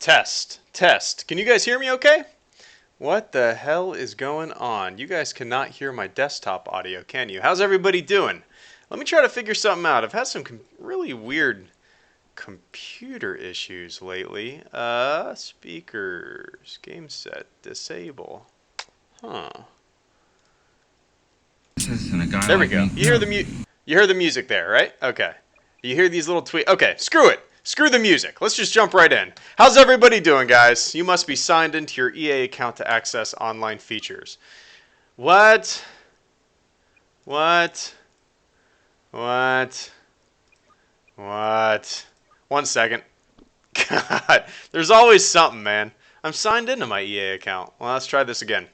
Test. Test. Can you guys hear me okay? What the hell is going on? You guys cannot hear my desktop audio, can you? How's everybody doing? Let me try to figure something out. I've had some really weird computer issues lately. Speakers. Game set. Disable. Huh. There we go. You hear the music there, right? Okay. You hear these little tweets. Okay, screw it. Screw the music. Let's just jump right in. How's everybody doing, guys? You must be signed into your EA account to access online features. What? What? What? What? 1 second. God, there's always something, man. I'm signed into my EA account. Well, let's try this again.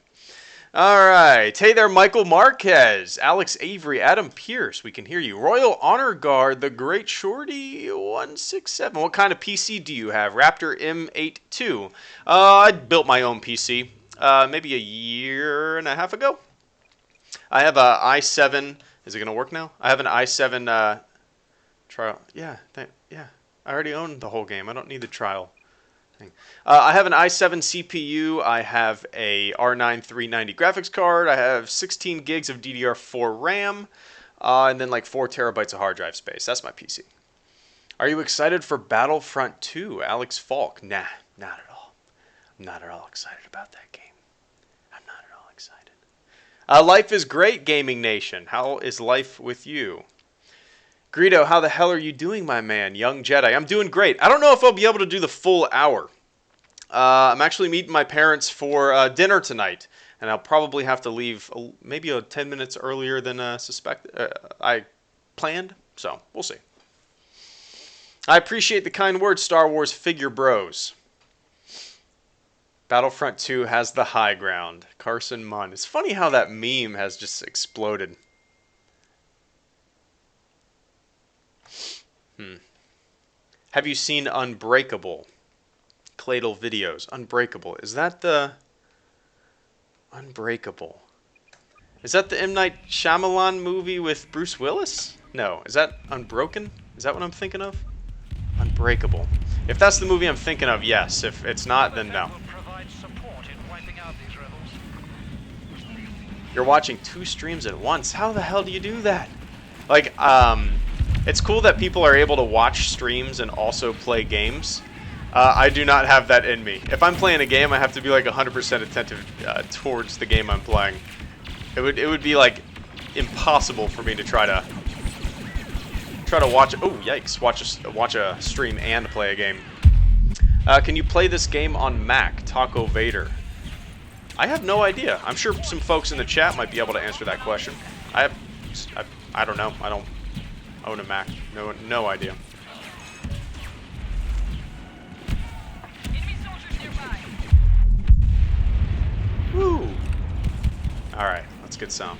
Alright, hey there Michael Marquez, Alex Avery, Adam Pierce, we can hear you. Royal Honor Guard, the Great Shorty 167. What kind of PC do you have? Raptor M82. I built my own PC maybe a year and a half ago. I have a i7, is it going to work now? I have an i7 trial, yeah, I already own the whole game, I don't need the trial. I have an i7 CPU, I have a R9 390 graphics card, I have 16 gigs of DDR4 RAM, and then like 4 terabytes of hard drive space. That's my PC. Are you excited for Battlefront 2, Alex Falk? Nah, not at all. I'm not at all excited about that game. I'm not at all excited. Life is great, Gaming Nation. How is life with you? Greedo, how the hell are you doing, my man? Young Jedi. I'm doing great. I don't know if I'll be able to do the full hour. I'm actually meeting my parents for dinner tonight, and I'll probably have to leave maybe 10 minutes earlier than I planned, so we'll see. I appreciate the kind words, Star Wars figure bros. Battlefront 2 has the high ground. Carson Munn. It's funny how that meme has just exploded. Have you seen Unbreakable? Cladle Videos. Unbreakable. Is that the... Unbreakable. Is that the M. Night Shyamalan movie with Bruce Willis? No. Is that Unbroken? Is that what I'm thinking of? Unbreakable. If that's the movie I'm thinking of, yes. If it's not, then no. You're watching 2 streams at once. How the hell do you do that? Like, it's cool that people are able to watch streams and also play games. I do not have that in me. If I'm playing a game, I have to be like 100% attentive towards the game I'm playing. It would be like impossible for me to try to watch. Oh yikes! Watch a stream and play a game. Can you play this game on Mac? Taco Vader. I have no idea. I'm sure some folks in the chat might be able to answer that question. I don't know. I don't own a Mac. No idea. Woo! Alright, let's get some.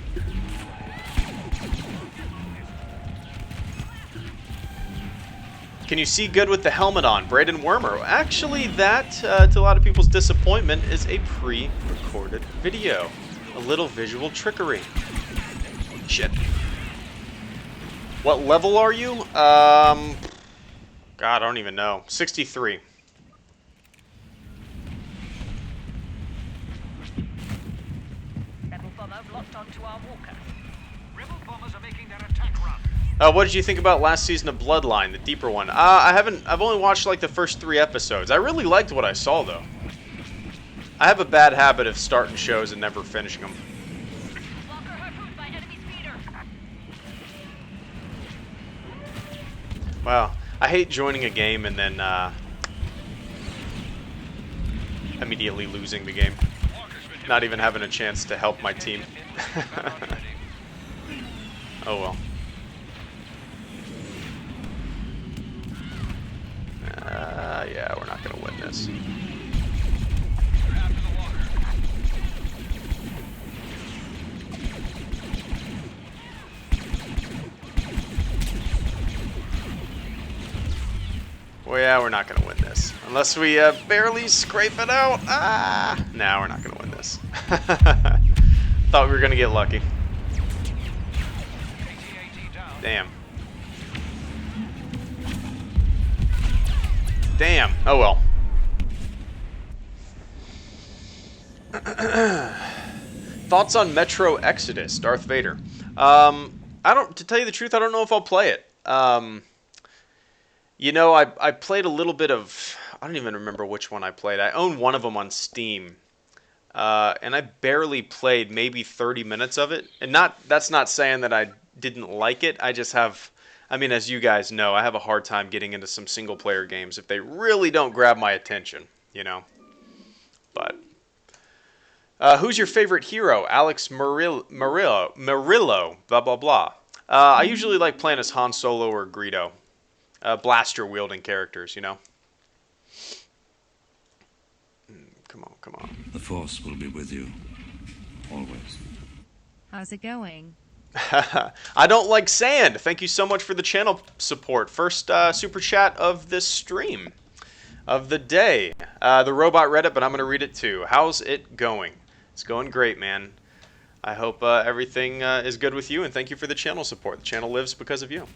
Can you see good with the helmet on? Braden Wormer. Actually, that, to a lot of people's disappointment, is a pre-recorded video. A little visual trickery. Shit. What level are you? God, I don't even know. 63. Rebel bomber locked onto our walker. Rebel bombers are making their attack run. What did you think about last season of Bloodline, the deeper one? I've only watched like the first 3 episodes. I really liked what I saw though. I have a bad habit of starting shows and never finishing them. Wow, I hate joining a game and then immediately losing the game. Not even having a chance to help my team. Oh well. Yeah, we're not gonna win this. Well, yeah, we're not going to win this. Unless we barely scrape it out. Nah, we're not going to win this. Thought we were going to get lucky. Damn. Damn. Oh well. Thoughts on Metro Exodus, Darth Vader. I don't. To tell you the truth, I don't know if I'll play it. I played a little bit of. I don't even remember which one I played. I own one of them on Steam, and I barely played maybe 30 minutes of it. And that's not saying that I didn't like it. I just have. I mean, as you guys know, I have a hard time getting into some single player games if they really don't grab my attention. But. Who's your favorite hero? Alex Murillo, blah, blah, blah. I usually like playing as Han Solo or Greedo. Blaster-wielding characters. Come on, come on. The Force will be with you, always. How's it going? I don't like sand. Thank you so much for the channel support. First super chat of this stream of the day. The robot read it, but I'm going to read it too. How's it going? It's going great, man. I hope everything is good with you, and thank you for the channel support. The channel lives because of you.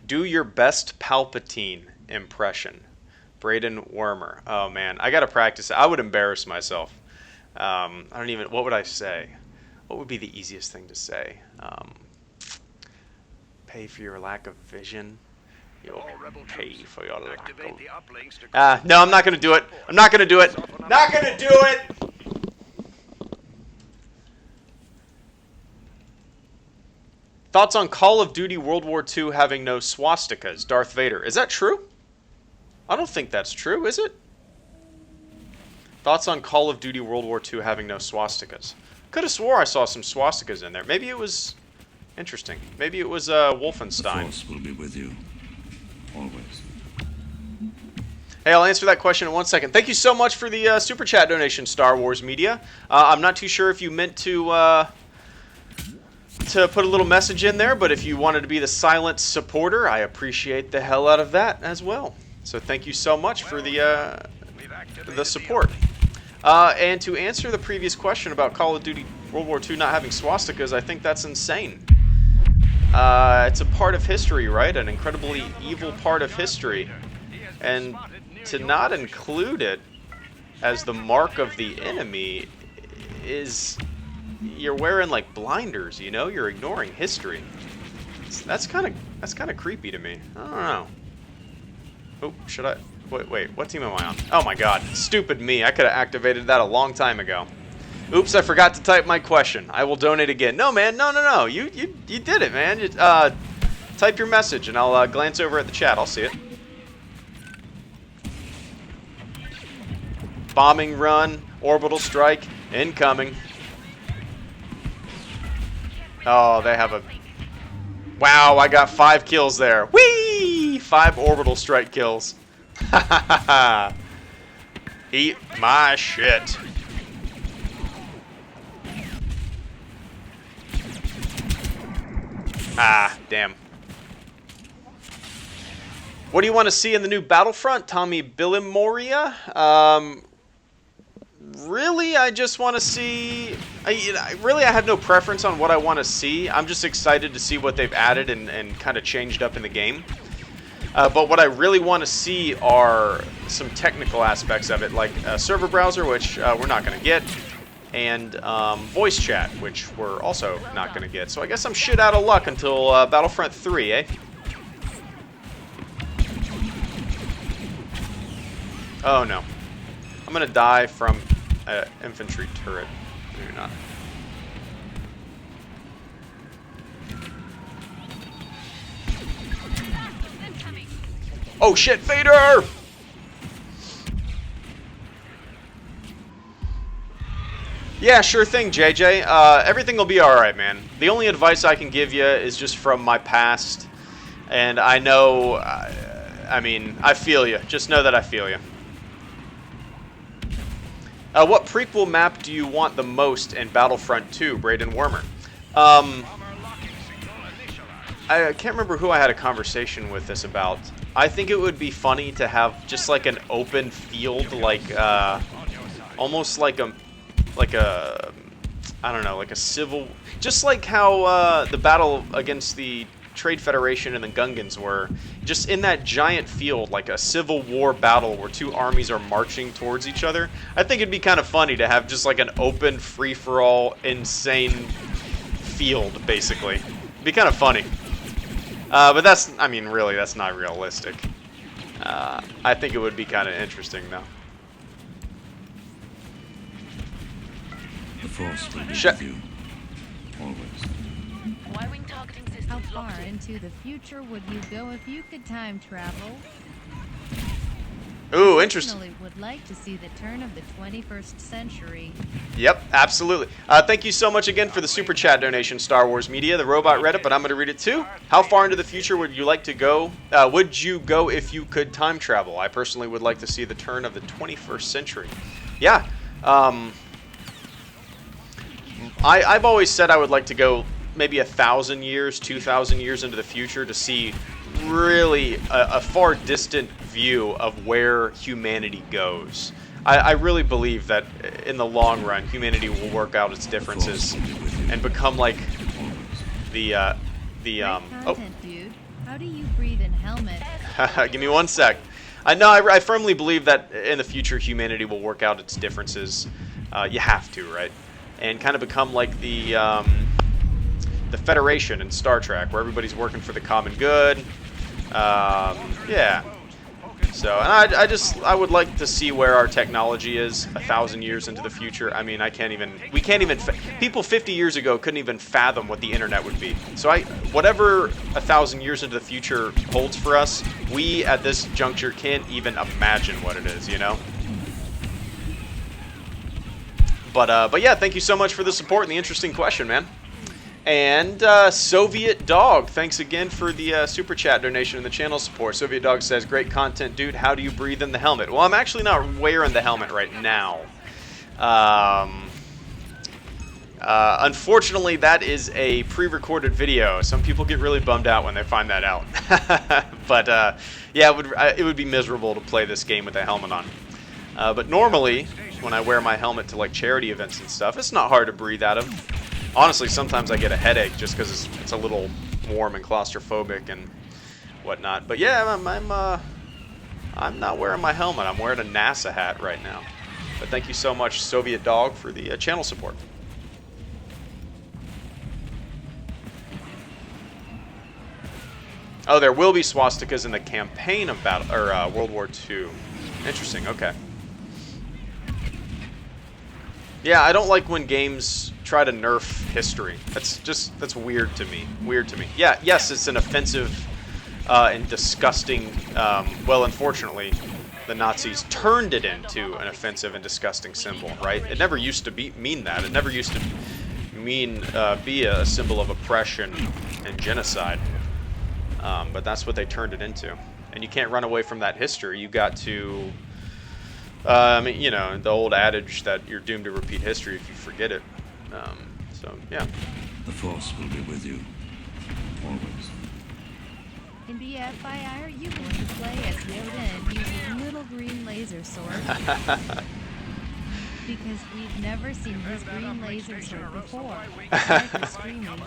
Do your best Palpatine impression. Braden Wormer. Oh, man. I got to practice it. I would embarrass myself. I don't even... What would I say? What would be the easiest thing to say? Pay for your lack of vision. You'll pay for your lack of... no, I'm not going to do it. I'm not going to do it. Not going to do it! Thoughts on Call of Duty World War II having no swastikas? Darth Vader. Is that true? I don't think that's true, is it? Thoughts on Call of Duty World War II having no swastikas? Could have swore I saw some swastikas in there. Maybe it was... Interesting. Maybe it was Wolfenstein. The Force will be with you, always. Hey, I'll answer that question in 1 second. Thank you so much for the Super Chat donation, Star Wars Media. I'm not too sure if you meant to put a little message in there, but if you wanted to be the silent supporter, I appreciate the hell out of that as well. So thank you so much for the support. And to answer the previous question about Call of Duty World War II not having swastikas, I think that's insane. It's a part of history, right? An incredibly evil part of history. And to not include it as the mark of the enemy is... You're wearing like blinders, You're ignoring history. That's kind of creepy to me. I don't know. Oh, should I? Wait. What team am I on? Oh my God, stupid me. I could have activated that a long time ago. Oops, I forgot to type my question. I will donate again. No, man. No. You did it, man. Type your message and I'll glance over at the chat. I'll see it. Bombing run, orbital strike, incoming. Oh, they have a... Wow, I got 5 kills there. Whee! 5 orbital strike kills. Ha ha ha ha. Eat my shit. Ah, damn. What do you want to see in the new Battlefront, Tommy Billimoria? Really, I just want to see... I have no preference on what I want to see. I'm just excited to see what they've added and kind of changed up in the game. But what I really want to see are some technical aspects of it, like a server browser, which we're not going to get, and voice chat, which we're also not going to get. So I guess I'm shit out of luck until Battlefront 3, eh? Oh, no. I'm going to die from... infantry turret. Maybe not. Oh shit, Vader! Yeah, sure thing, JJ. Everything will be alright, man. The only advice I can give you is just from my past. And I know... I mean, I feel you. Just know that I feel you. What prequel map do you want the most in Battlefront 2, Braden Wormer? I can't remember who I had a conversation with this about. I think it would be funny to have just like an open field, like almost like a I don't know, like a civil, just like how the battle against the Trade Federation and the Gungans were, just in that giant field, like a Civil War battle where two armies are marching towards each other. I think it'd be kind of funny to have just like an open, free-for-all, insane field, basically. It'd be kind of funny. But that's, I mean, really, that's not realistic. I think it would be kind of interesting, though. The Force will be with you. Always. Y-wing targeting systems How far locked in. into the future would you go if you could time travel? Ooh, interesting. Personally would like to see the turn of the 21st century. Yep, absolutely. Thank you so much again for the super chat donation, Star Wars Media, the robot read it, but I'm going to read it too. How far into the future would you like to go? Would you go if you could time travel? I personally would like to see the turn of the 21st century. Yeah. I've always said I would like to go maybe 1,000 years, 2,000 years into the future to see really a far distant view of where humanity goes. I really believe that in the long run, humanity will work out its differences and become like the Great content, dude. How do you breathe in helmet? Give me one sec. I firmly believe that in the future, humanity will work out its differences. You have to, right? And kind of become like the Federation in Star Trek, where everybody's working for the common good. Yeah. So, and I would like to see where our technology is 1,000 years into the future. I mean, we can't even, people 50 years ago couldn't even fathom what the internet would be. So whatever 1,000 years into the future holds for us, we at this juncture can't even imagine what it is, you know? But yeah, thank you so much for the support and the interesting question, man. And Soviet Dog, thanks again for the super chat donation and the channel support. Soviet Dog says, great content, dude. How do you breathe in the helmet? Well, I'm actually not wearing the helmet right now. Unfortunately, that is a pre-recorded video. Some people get really bummed out when they find that out. But yeah, it would be miserable to play this game with a helmet on. But normally, when I wear my helmet to like charity events and stuff, it's not hard to breathe out of. Honestly, sometimes I get a headache just because it's a little warm and claustrophobic and whatnot. But yeah, I'm not wearing my helmet. I'm wearing a NASA hat right now. But thank you so much, Soviet Dog, for the channel support. Oh, there will be swastikas in the campaign of World War II. Interesting. Okay. Yeah, I don't like when games try to nerf history. That's weird to me. Yeah, yes, it's an offensive and disgusting. Well, unfortunately, the Nazis turned it into an offensive and disgusting symbol, right? It never used to mean that. It never used to mean be a symbol of oppression and genocide. But that's what they turned it into, and you can't run away from that history. You got to. You know, the old adage that you're doomed to repeat history if you forget it. So, yeah. The Force will be with you. Always. In BFI, are you going to play as Yoda and use his little green laser sword? Because we've never seen his green laser sword before. Like screaming.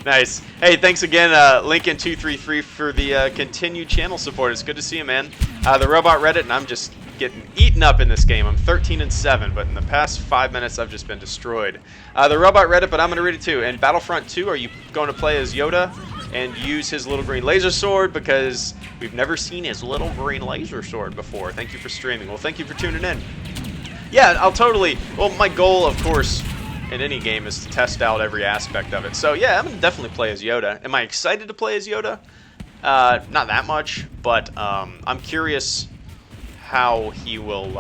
Nice. Hey, thanks again, Lincoln233, for the continued channel support. It's good to see you, man. The robot read it, and I'm just getting eaten up in this game. I'm 13-7, but in the past 5 minutes, I've just been destroyed. The robot read it, but I'm going to read it too. In Battlefront 2, are you going to play as Yoda and use his little green laser sword? Because we've never seen his little green laser sword before. Thank you for streaming. Well, thank you for tuning in. Yeah, I'll totally... Well, my goal, of course, in any game is to test out every aspect of it. So, yeah, I'm going to definitely play as Yoda. Am I excited to play as Yoda? Not that much, but I'm curious how he will...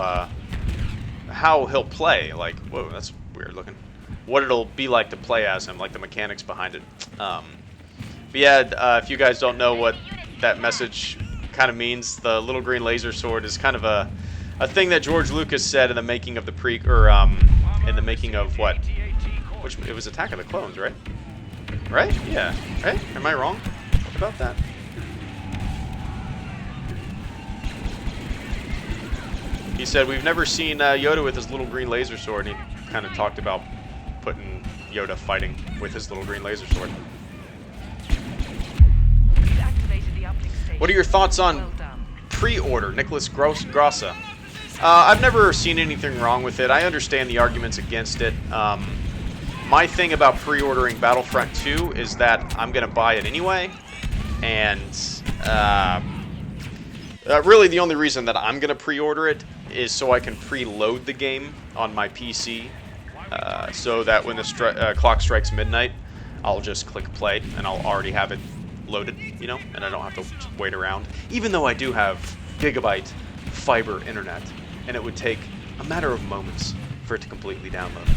how he'll play. Like, whoa, that's weird looking. What it'll be like to play as him, like the mechanics behind it. But yeah, if you guys don't know what that message kind of means, the little green laser sword is kind of a thing that George Lucas said in the making of the in the making of what? Which it was Attack of the Clones, right? Right? Yeah. Right? Am I wrong about that? He said we've never seen Yoda with his little green laser sword. And he kind of talked about putting Yoda fighting with his little green laser sword. What are your thoughts on pre-order, Nicholas Grossa? I've never seen anything wrong with it. I understand the arguments against it. My thing about pre-ordering Battlefront 2 is that I'm going to buy it anyway. And really the only reason that I'm going to pre-order it is so I can preload the game on my PC. So that when the clock strikes midnight, I'll just click play and I'll already have it loaded, you know, and I don't have to wait around. Even though I do have gigabyte fiber internet, and it would take a matter of moments for it to completely download.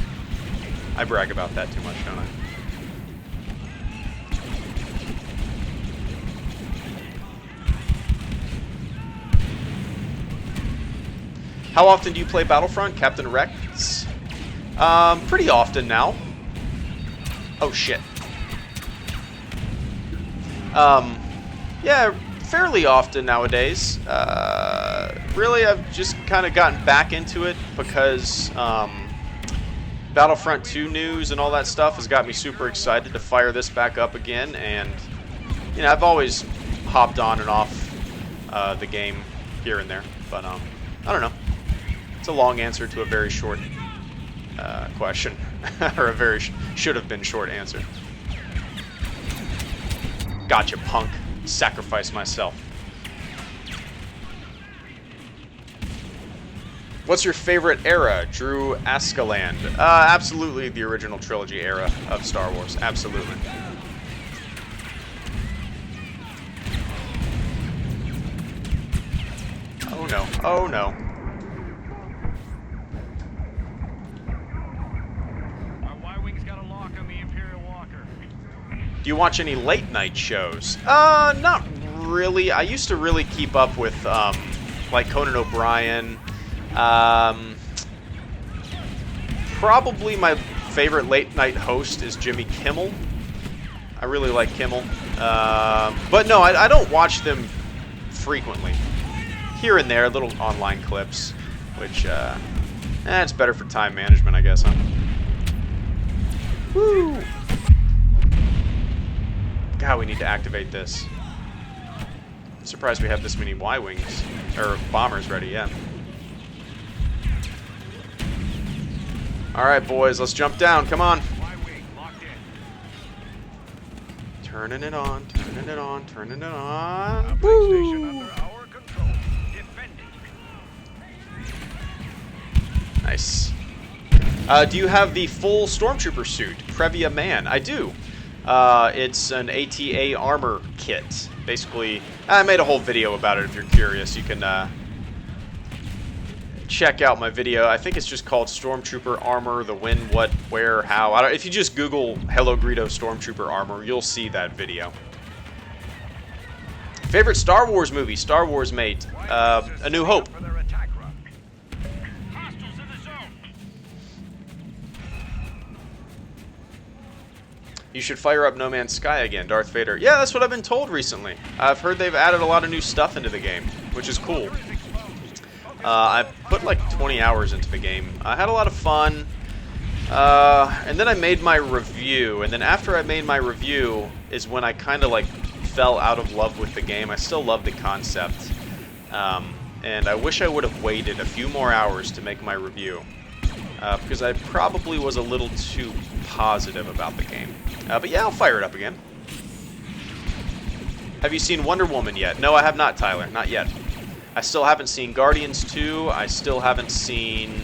I brag about that too much, don't I? How often do you play Battlefront, Captain Rex? Pretty often now. Oh shit. Yeah, fairly often nowadays. Really, I've just kind of gotten back into it because Battlefront 2 news and all that stuff has got me super excited to fire this back up again. And, you know, I've always hopped on and off the game here and there. But, I don't know. It's a long answer to a very short question. Or a very should have been short answer. Gotcha, punk. Sacrifice myself. What's your favorite era, Drew Askeland? Absolutely the original trilogy era of Star Wars. Absolutely. Oh no. Oh no. Do you watch any late night shows? Not really. I used to really keep up with, like Conan O'Brien. Probably my favorite late night host is Jimmy Kimmel. I really like Kimmel. But no, I don't watch them frequently. Here and there, little online clips, which, it's better for time management, I guess, huh? Woo! God, we need to activate this. I'm surprised we have this many Y-Wings, or bombers ready, yeah. Alright, boys, let's jump down, come on. Turning it on, turning it on, turning it on. Woo! Nice. Do you have the full Stormtrooper suit, Previa Man? I do. It's an ATA armor kit. Basically, I made a whole video about it if you're curious. You can check out my video. I think it's just called Stormtrooper Armor, the when, what, where, how. If you just Google HelloGreedo Stormtrooper Armor, you'll see that video. Favorite Star Wars movie? Star Wars Mate. A New Hope. You should fire up No Man's Sky again, Darth Vader. Yeah, that's what I've been told recently. I've heard they've added a lot of new stuff into the game, which is cool. I put like 20 hours into the game. I had a lot of fun. And then I made my review. And then after I made my review is when I kind of like fell out of love with the game. I still love the concept. And I wish I would have waited a few more hours to make my review. Because I probably was a little too positive about the game. But yeah, I'll fire it up again. Have you seen Wonder Woman yet? No, I have not, Tyler. Not yet. I still haven't seen Guardians 2. I still haven't seen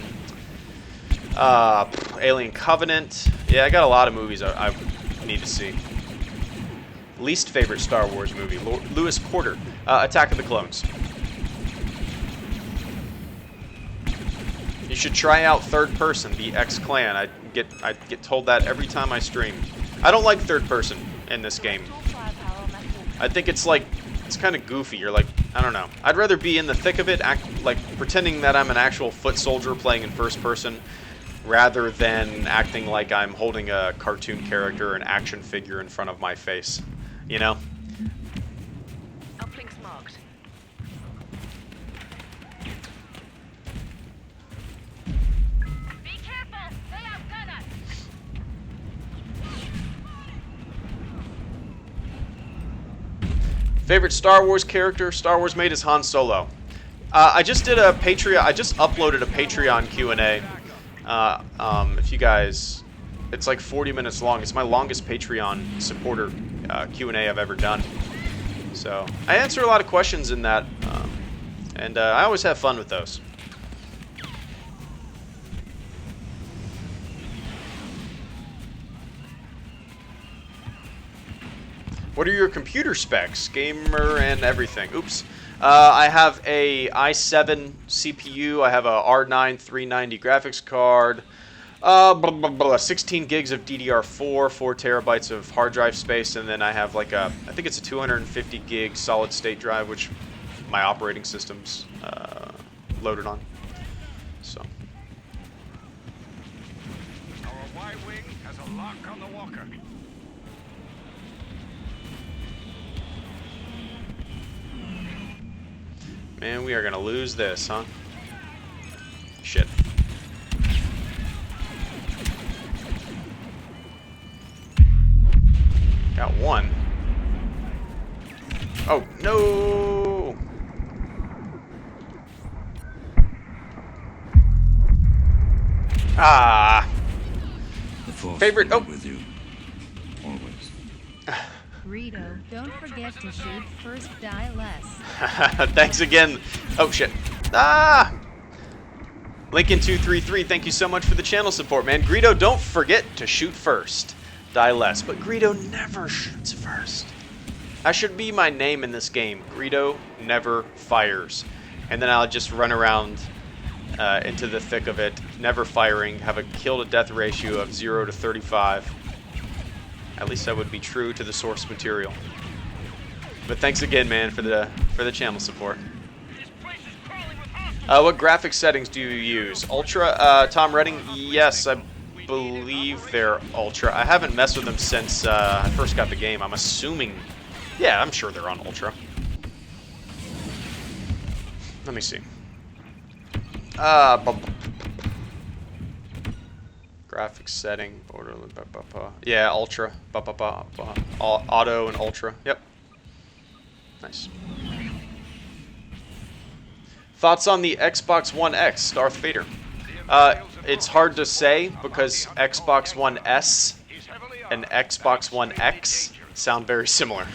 Alien Covenant. Yeah, I got a lot of movies I need to see. Least favorite Star Wars movie, Lewis Porter, Attack of the Clones. You should try out third person, the X-Clan. I get told that every time I stream. I don't like third person in this game. I think it's like, it's kind of goofy. You're like, I don't know. I'd rather be in the thick of it, like pretending that I'm an actual foot soldier playing in first person, rather than acting like I'm holding a cartoon character, an action figure in front of my face. You know? Uplinks marked. Be careful! They outgun us! Favorite Star Wars character? Star Wars mate is Han Solo. I just did a Patreon. I just uploaded a Patreon Q&A. If you guys, it's like 40 minutes long. It's my longest Patreon supporter Q&A I've ever done. So I answer a lot of questions in that, and I always have fun with those. What are your computer specs, gamer and everything? Oops. I have a i7 CPU. I have a R9 390 graphics card. 16 gigs of DDR4, 4 terabytes of hard drive space, and then I have like I think it's a 250 gig solid state drive, which my operating system's loaded on. So. Our Y-wing has a lock on the walker. Man, we are gonna lose this, huh? Shit. Got one. Oh, no! Ah! The Force Favorite- will oh. be with you. Always. Greedo, don't forget to shoot first, die less. Thanks again. Oh, shit. Ah! Lincoln233, thank you so much for the channel support, man. Greedo, don't forget to shoot first. Die less. But Greedo never shoots first. That should be my name in this game. Greedo never fires. And then I'll just run around into the thick of it, never firing, have a kill-to-death ratio of 0 to 35. At least that would be true to the source material. But thanks again, man, for the channel support. What graphics settings do you use? Ultra? Tom Redding? Yes, I believe they're Ultra. I haven't messed with them since I first got the game. I'm assuming... Yeah, I'm sure they're on Ultra. Let me see. Graphics setting, border, yeah, Ultra, auto and Ultra. Yep. Nice. Thoughts on the Xbox One X, Darth Vader? It's hard to say because Xbox One S and Xbox One X sound very similar.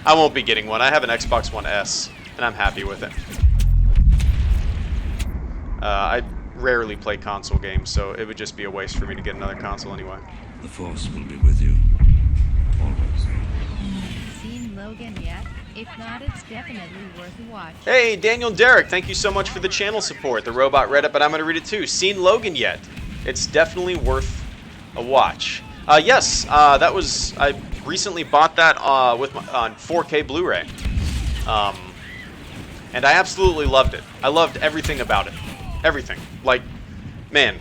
I won't be getting one. I have an Xbox One S, and I'm happy with it. I rarely play console games, so it would just be a waste for me to get another console anyway. The Force will be with you. Always. Seen Logan yet? If not, it's definitely worth a watch. Hey, Daniel Derrick, thank you so much for the channel support. The robot read it, but I'm going to read it too. Seen Logan yet? It's definitely worth a watch. Yes, that was... I recently bought that on 4K Blu-ray. And I absolutely loved it. I loved everything about it. Everything. Like, man,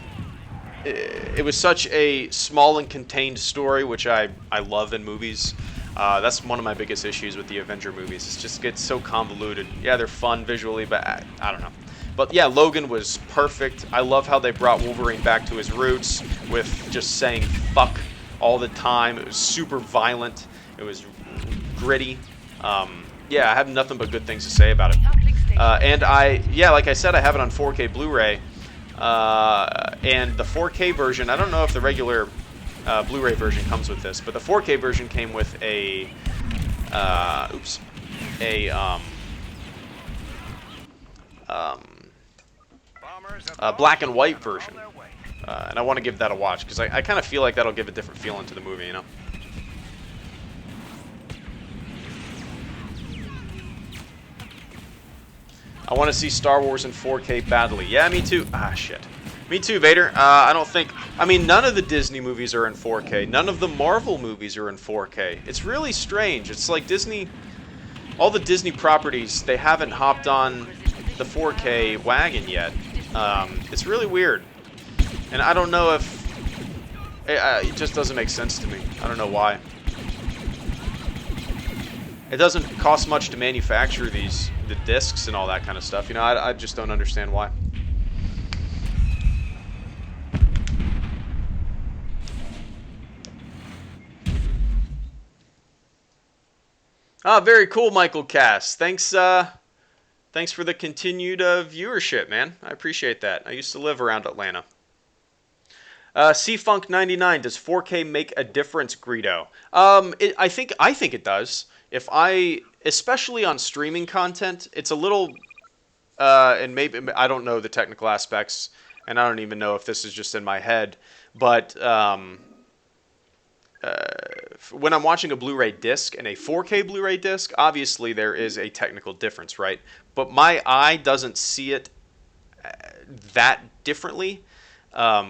it was such a small and contained story, which I love in movies. That's one of my biggest issues with the Avenger movies. It just gets so convoluted. Yeah, they're fun visually, but I don't know. But yeah, Logan was perfect. I love how they brought Wolverine back to his roots with just saying fuck all the time. It was super violent. It was gritty. Yeah, I have nothing but good things to say about it. And like I said, I have it on 4K Blu-ray. And the 4K version, I don't know if the regular Blu-ray version comes with this, but the 4K version came with a black and white version. And I want to give that a watch because I kind of feel like that'll give a different feeling to the movie, you know? I want to see Star Wars in 4K badly. Yeah, me too. Ah, shit. Me too, Vader. I don't think... I mean, none of the Disney movies are in 4K. None of the Marvel movies are in 4K. It's really strange. It's like Disney... All the Disney properties, they haven't hopped on the 4K wagon yet. It's really weird. And I don't know if... It just doesn't make sense to me. I don't know why. It doesn't cost much to manufacture the discs and all that kind of stuff. You know, I just don't understand why. Ah, very cool, Michael Cass. Thanks thanks for the continued viewership, man. I appreciate that. I used to live around Atlanta. CFunk99, does 4K make a difference, Greedo? I think it does. Especially on streaming content, it's a little, and maybe I don't know the technical aspects, and I don't even know if this is just in my head, but when I'm watching a Blu-ray disc and a 4K Blu-ray disc, obviously there is a technical difference, right? But my eye doesn't see it that differently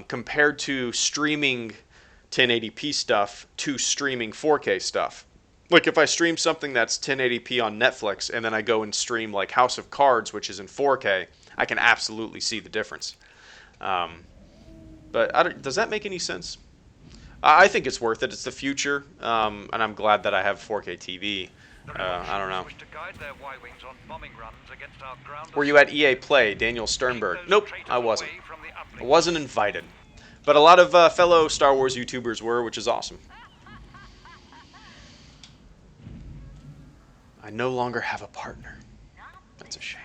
compared to streaming 1080p stuff to streaming 4K stuff. Like if I stream something that's 1080p on Netflix and then I go and stream like House of Cards, which is in 4K, I can absolutely see the difference. But does that make any sense? I think it's worth it. It's the future, and I'm glad that I have 4K TV. I don't know. Were you at EA Play, Daniel Sternberg? Nope, I wasn't. I wasn't invited. But a lot of fellow Star Wars YouTubers were, which is awesome. I no longer have a partner. That's a shame.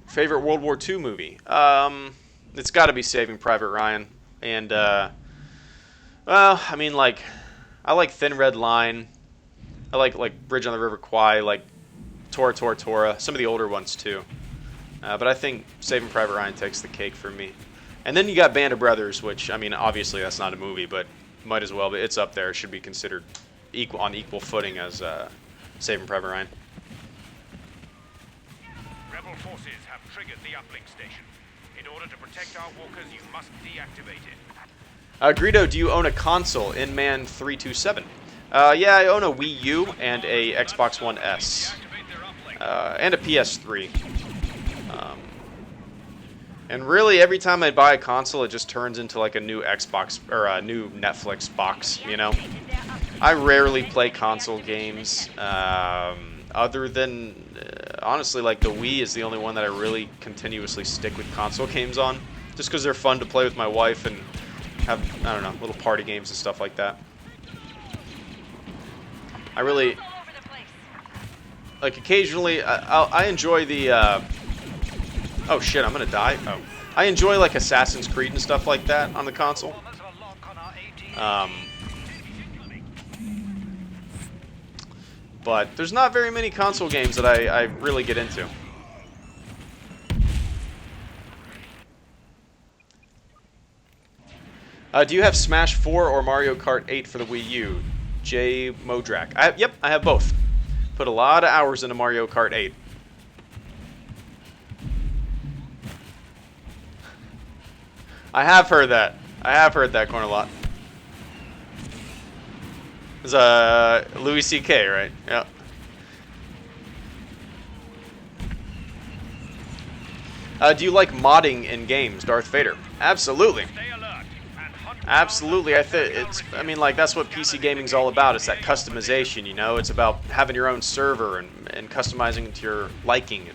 Favorite World War II movie? It's got to be Saving Private Ryan. And, well, I mean, like, I like Thin Red Line. I like Bridge on the River Kwai, like Tora Tora Tora. Some of the older ones, too. But I think Saving Private Ryan takes the cake for me. And then you got Band of Brothers, which, I mean, obviously that's not a movie, but might as well. But it's up there. It should be considered on equal footing as Saving Private Ryan. Rebel forces have triggered the uplink station. In order to protect our walkers, you must deactivate it. Greedo, do you own a console? Inman327. Yeah, I own a Wii U and a Xbox One S. And a PS3. And really, every time I buy a console, it just turns into like a new Xbox or a new Netflix box, you know? I rarely play console games, other than, honestly, like the Wii is the only one that I really continuously stick with console games on. Just because they're fun to play with my wife and have, I don't know, little party games and stuff like that. I really, like occasionally, I enjoy the, oh shit, I'm gonna die. Oh, I enjoy like Assassin's Creed and stuff like that on the console. But there's not very many console games that I really get into. Do you have Smash 4 or Mario Kart 8 for the Wii U? J Modrak. Yep, I have both. Put a lot of hours into Mario Kart 8. I have heard that. I have heard that, Cornerlot. It's Louis C.K., right? Yeah. Do you like modding in games, Darth Vader? Absolutely. Absolutely. I mean, like, that's what PC gaming's all about. It's that customization, you know? It's about having your own server and customizing it to your liking.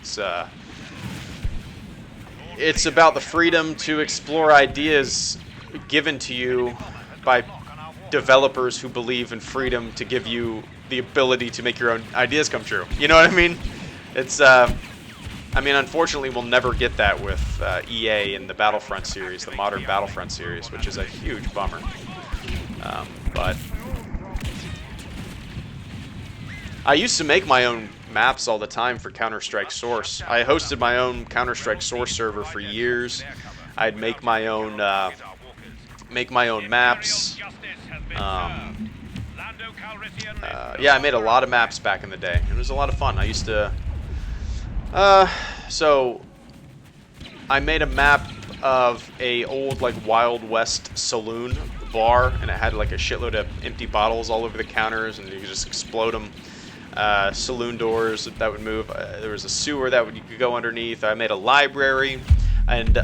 It's about the freedom to explore ideas given to you by developers who believe in freedom to give you the ability to make your own ideas come true. You know what I mean? It's, I mean, unfortunately, we'll never get that with EA in the Battlefront series, the modern Battlefront series, which is a huge bummer. But I used to make my own maps all the time for Counter-Strike Source. I hosted my own Counter-Strike Source server for years. I'd make my own maps. Yeah, I made a lot of maps back in the day. It was a lot of fun. I used to. So I made a map of a old like Wild West saloon bar, and it had like a shitload of empty bottles all over the counters, and you could just explode them. Saloon doors that would move. There was a sewer that you could go underneath. I made a library, and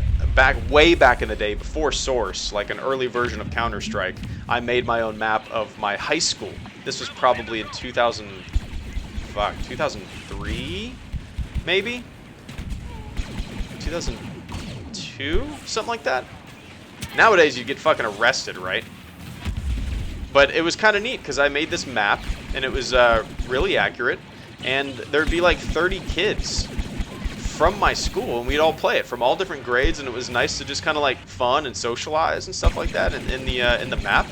way back in the day, before Source, like an early version of Counter-Strike, I made my own map of my high school. This was probably in 2003, maybe 2002. 2, something like that. Nowadays, you get fucking arrested, right? But it was kind of neat because I made this map, and it was really accurate. And there'd be like 30 kids from my school, and we'd all play it from all different grades, and it was nice to just kind of like fun and socialize and stuff like that in the map.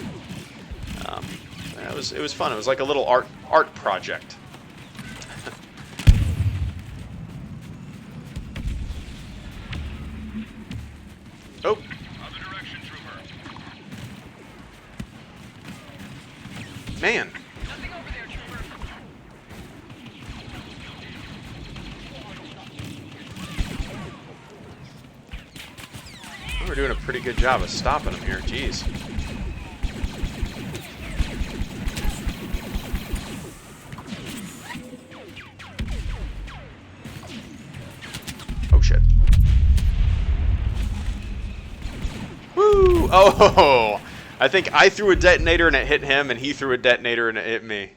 It was fun. It was like a little art project. Oh. Man. We're doing a pretty good job of stopping them here. Jeez. Oh, shit. Woo! Oh! I think I threw a detonator and it hit him, and he threw a detonator and it hit me.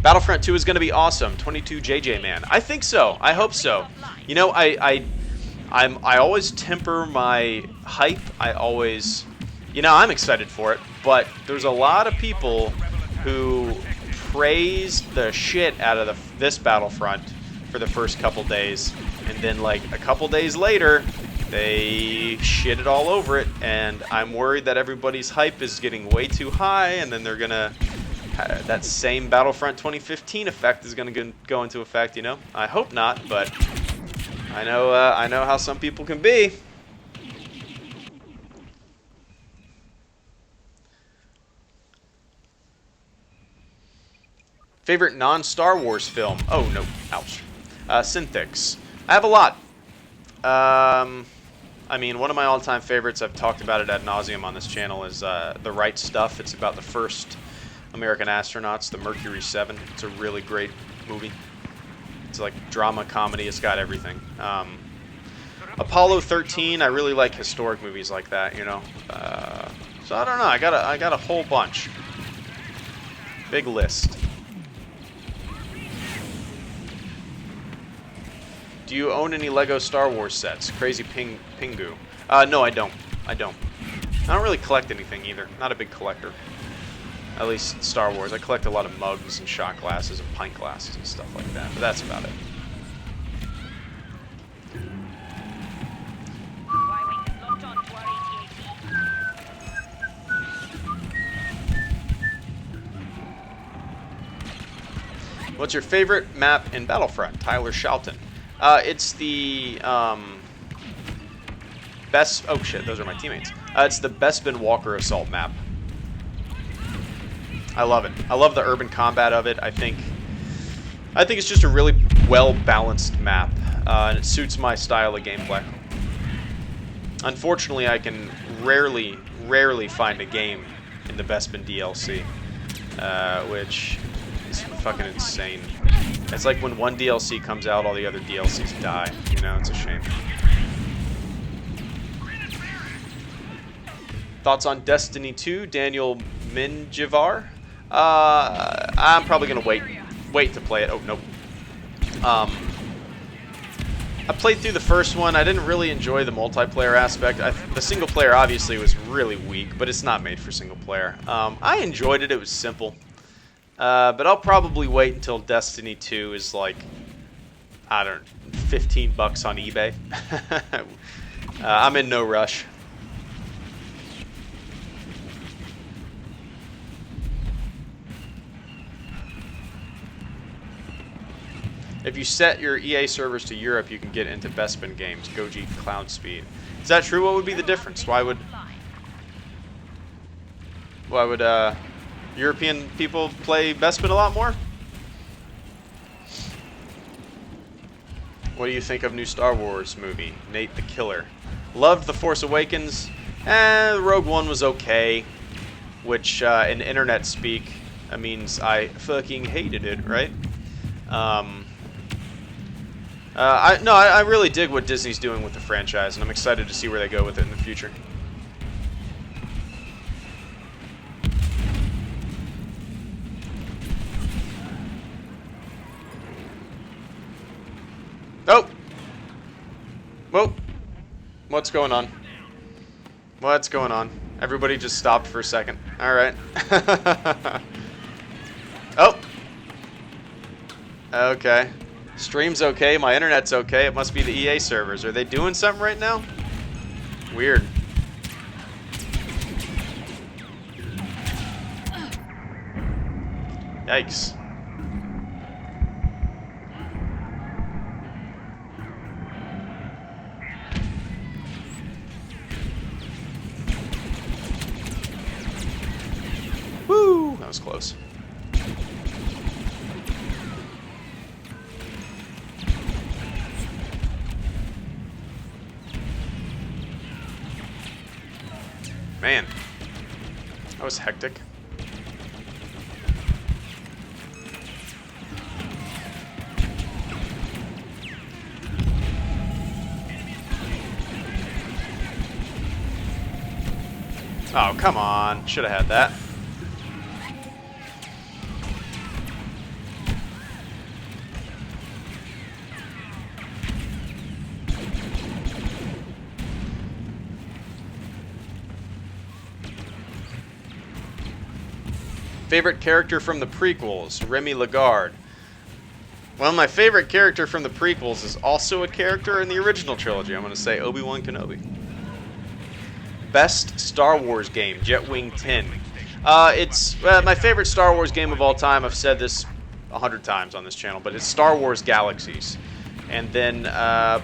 Battlefront 2 is going to be awesome. 22 JJ man. I think so. I hope so. You know, I always temper my hype. I always, you know, I'm excited for it, but there's a lot of people who praise the shit out of this Battlefront for the first couple days, and then like a couple days later, they shit it all over it, and I'm worried that everybody's hype is getting way too high, and then they're gonna that same Battlefront 2015 effect is gonna go into effect. You know, I hope not, but I know how some people can be. Favorite non-Star Wars film? Oh no, ouch. Synthics. I have a lot. I mean, one of my all-time favorites, I've talked about it ad nauseum on this channel, is The Right Stuff. It's about the first American astronauts, the Mercury 7. It's a really great movie. It's like drama, comedy, it's got everything. Apollo 13, I really like historic movies like that, you know. So I don't know, I got a whole bunch. Big list. Do you own any Lego Star Wars sets? Crazy Pingu. No, I don't. I don't really collect anything either. Not a big collector. At least Star Wars. I collect a lot of mugs and shot glasses and pint glasses and stuff like that. But that's about it. What's your favorite map in Battlefront? Tyler Shelton. It's the best. Oh shit, those are my teammates. It's the Bespin Walker Assault map. I love it. I love the urban combat of it. I think it's just a really well balanced map, and it suits my style of gameplay. Unfortunately, I can rarely find a game in the Bespin DLC, which is fucking insane. It's like when one DLC comes out, all the other DLCs die. You know, it's a shame. Thoughts on Destiny 2, Daniel Minjivar? I'm probably gonna wait to play it. Oh nope. I played through the first one. I didn't really enjoy the multiplayer aspect. The single player obviously was really weak, but it's not made for single player. I enjoyed it. It was simple. But I'll probably wait until Destiny 2 is like, I don't know, $15 on eBay. I'm in no rush. If you set your EA servers to Europe, you can get into Bespin games. Goji Cloud Speed. Is that true? What would be the difference? Why would European people play Bespin a lot more? What do you think of new Star Wars movie? Nate the Killer. Loved The Force Awakens. Rogue One was okay. Which, in internet speak, means I fucking hated it, right? I really dig what Disney's doing with the franchise, and I'm excited to see where they go with it in the future. Oh! Whoa! What's going on? What's going on? Everybody just stopped for a second. Alright. Oh! Okay. Stream's okay, my internet's okay. It must be the EA servers. Are they doing something right now? Weird. Yikes. Woo! That was close. Man, that was hectic. Oh, come on. Should have had that. Favorite character from the prequels, Remy Lagarde. Well, my favorite character from the prequels is also a character in the original trilogy. I'm going to say Obi-Wan Kenobi. Best Star Wars game, Jetwing 10. It's my favorite Star Wars game of all time. I've said this 100 times on this channel, but it's Star Wars Galaxies. And then, yeah,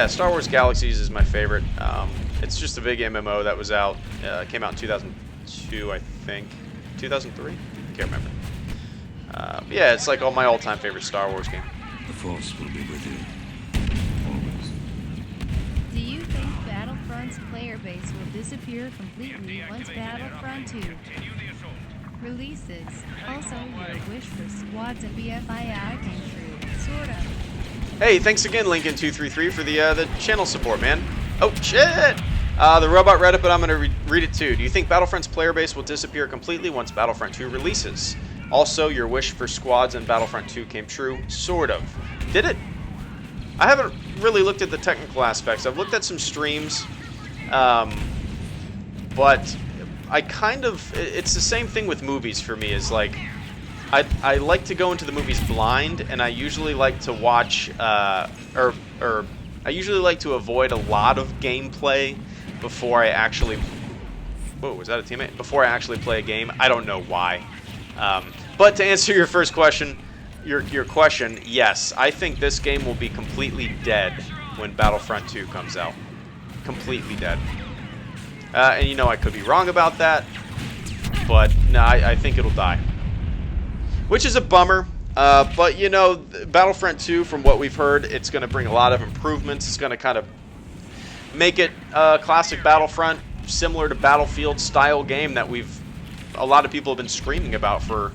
Star Wars Galaxies is my favorite. It's just a big MMO that was out. Came out in 2002, I think. 2003? I can't remember. Yeah, it's like my all-time favorite Star Wars game. The Force will be with you. Always. Do you think Battlefront's player base will disappear completely once Battlefront 2 releases? Also, your wish for squads and BFII came true. Sort of. Hey, thanks again, Lincoln233, for the channel support, man. Oh, shit! The robot read it, but I'm going to read it too. Do you think Battlefront's player base will disappear completely once Battlefront 2 releases? Also, your wish for squads in Battlefront 2 came true. Sort of. Did it? I haven't really looked at the technical aspects. I've looked at some streams, but I kind of... It's the same thing with movies for me. Is like, I like to go into the movies blind, and I usually like to watch, I usually like to avoid a lot of gameplay before I actually... Whoa, was that a teammate? Before I actually play a game. I don't know why. But to answer your first question, your question, yes, I think this game will be completely dead when Battlefront 2 comes out. Completely dead. And you know I could be wrong about that, but no, I think it'll die. Which is a bummer, but you know, Battlefront 2, from what we've heard, it's going to bring a lot of improvements. It's going to kind of make it a classic Battlefront, similar to Battlefield style game that a lot of people have been screaming about for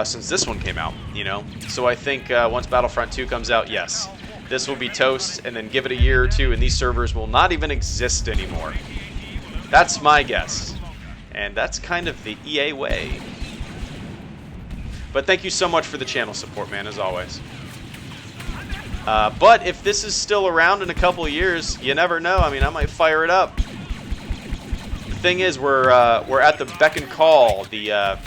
since this one came out, you know. So I think once Battlefront 2 comes out, yes, this will be toast, and then give it a year or two, and these servers will not even exist anymore. That's my guess, and that's kind of the EA way. But thank you so much for the channel support, man, as always. But if this is still around in a couple of years, you never know. I mean, I might fire it up. The thing is, we're at the beck and call, the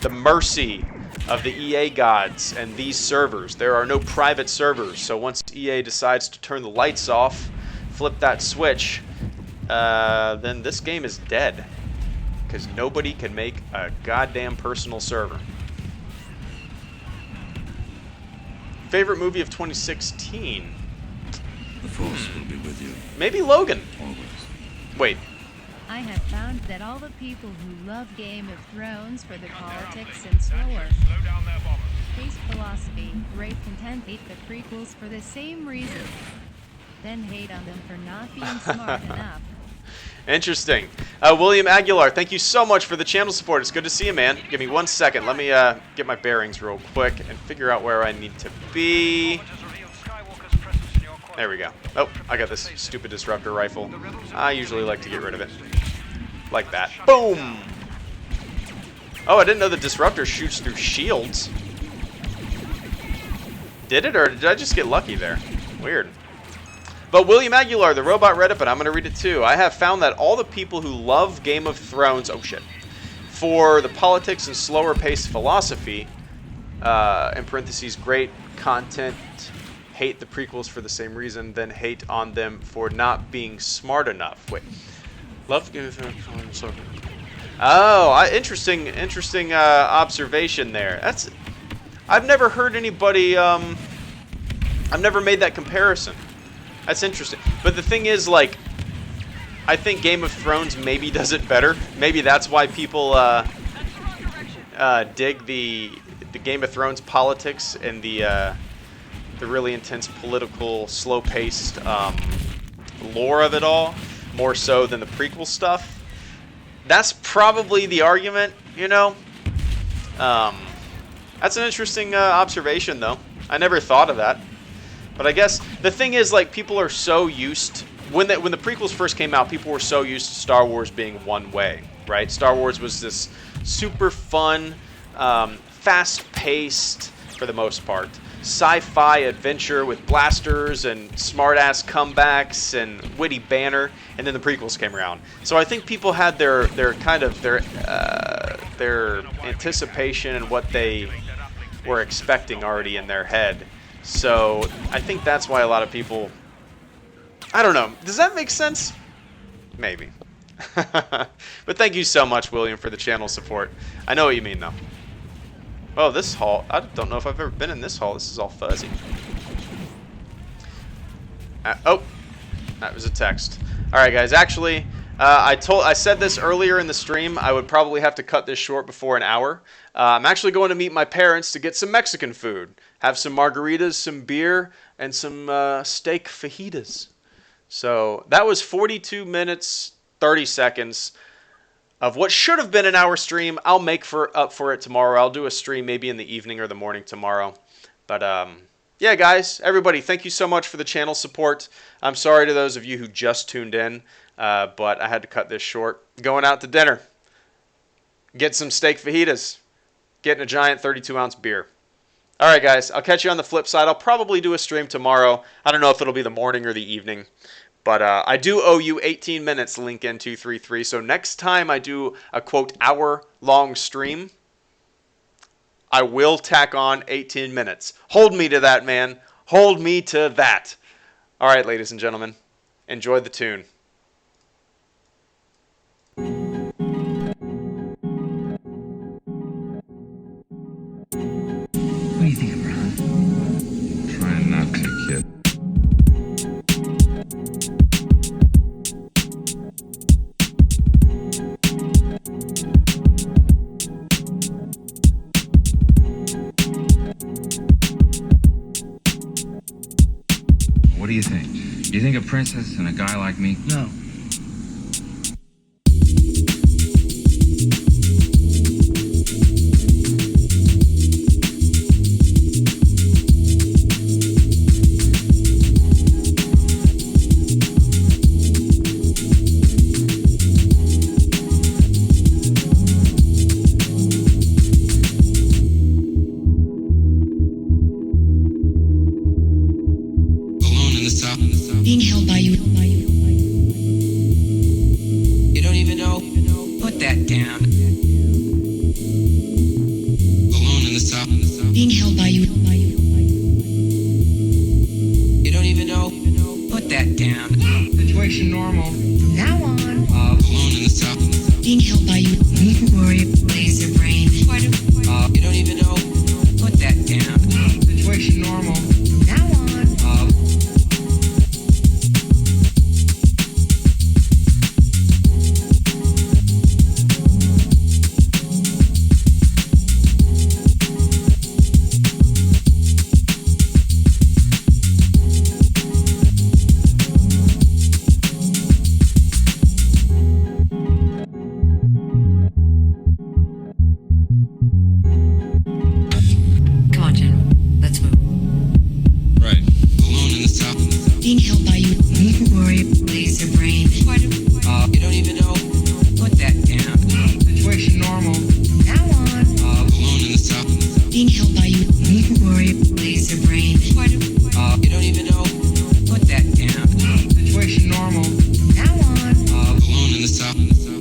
mercy of the EA gods and these servers. There are no private servers, so once EA decides to turn the lights off, flip that switch, then this game is dead, because nobody can make a goddamn personal server. Favorite movie of 2016? The Force will be with you. Maybe Logan. Always. Wait. I have found that all the people who love Game of Thrones for the politics and slower pace philosophy, great content, hate the prequels for the same reason, then hate on them for not being smart enough. Interesting. William Aguilar, thank you so much for the channel support. It's good to see you, man. Give me 1 second. Let me get my bearings real quick and figure out where I need to be. There we go. Oh, I got this stupid disruptor rifle. I usually like to get rid of it. Like that. Boom! Oh, I didn't know the disruptor shoots through shields. Did it, or did I just get lucky there? Weird. But William Aguilar, the robot, read it, but I'm going to read it too. I have found that all the people who love Game of Thrones, oh shit, for the politics and slower paced philosophy, in parentheses, great content, hate the prequels for the same reason, then hate on them for not being smart enough. Wait, love Game of Thrones. Oh, interesting observation there. I've never heard anybody. I've never made that comparison. That's interesting. But the thing is, like, I think Game of Thrones maybe does it better. Maybe that's why people dig the Game of Thrones politics and the really intense political, slow-paced lore of it all, more so than the prequel stuff. That's probably the argument, you know. That's an interesting observation, though. I never thought of that. But I guess the thing is, like, people are so used when the prequels first came out, people were so used to Star Wars being one way, right? Star Wars was this super fun, fast-paced, for the most part, sci-fi adventure with blasters and smart-ass comebacks and witty banter, and then the prequels came around. So I think people had their anticipation and what they were expecting already in their head. So I think that's why a lot of people, I don't know, does that make sense? Maybe. But thank you so much, William, for the channel support. I know what you mean, though. Oh, this hall, I don't know if I've ever been in this hall. This is all fuzzy. Oh, that was a text. All right, guys, actually, I said this earlier in the stream. I would probably have to cut this short before an hour. I'm actually going to meet my parents to get some Mexican food. Have some margaritas, some beer, and some steak fajitas. So that was 42 minutes, 30 seconds of what should have been an hour stream. I'll make up for it tomorrow. I'll do a stream maybe in the evening or the morning tomorrow. But yeah, guys, everybody, thank you so much for the channel support. I'm sorry to those of you who just tuned in, but I had to cut this short. Going out to dinner. Get some steak fajitas. Getting a giant 32-ounce beer. All right, guys, I'll catch you on the flip side. I'll probably do a stream tomorrow. I don't know if it'll be the morning or the evening. But I do owe you 18 minutes, Lincoln233. So next time I do a, quote, hour-long stream, I will tack on 18 minutes. Hold me to that, man. Hold me to that. All right, ladies and gentlemen, enjoy the tune. What do you think, Brian? Trying not to, kid. What do you think? Do you think a princess and a guy like me? No. Being held by you. on the south